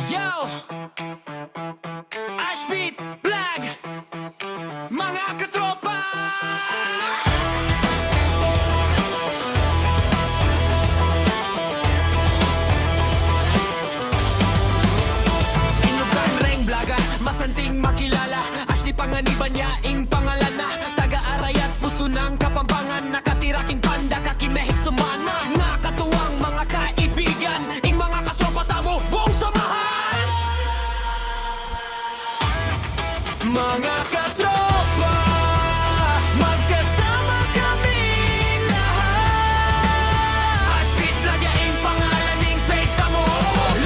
Yo! Ashbeat Vlog! Mga katropa! Inugan reng blaga, masanting makilala. Ashley Panganiban niya ing pangalan na. Taga-aray at puso ng Kapampangan. Nakatiraking panda, kakimehik sumana. Nga katuwang mga kaibigan, ing mga katropa tamo, buong samahan. Mga katropa, magkasama kami lahat. Ashbeat Vlog yaing pangalan ning page mo.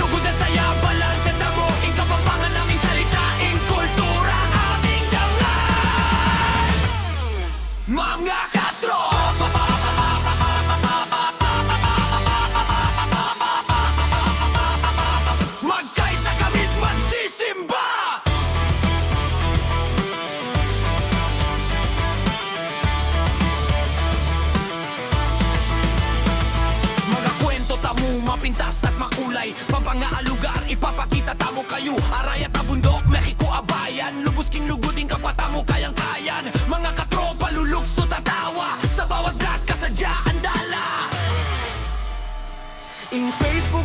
Lugod at saya, balanse mo. Ing Kapampangan naming salita, ing kultura aming dangan. Mga katropa, magkaisa kami't magsisimba. Mga kwento tamo, mapintas at makulay. Pampangaalugar, ipapakita tamo kayo. Aray at abundok, Mexico abayan. Lubos king luguding kapatamo kayang-kayan. Mga katropa, lulukso tatawa. Sa bawat vlog, kasadyaan dala. Ing Facebook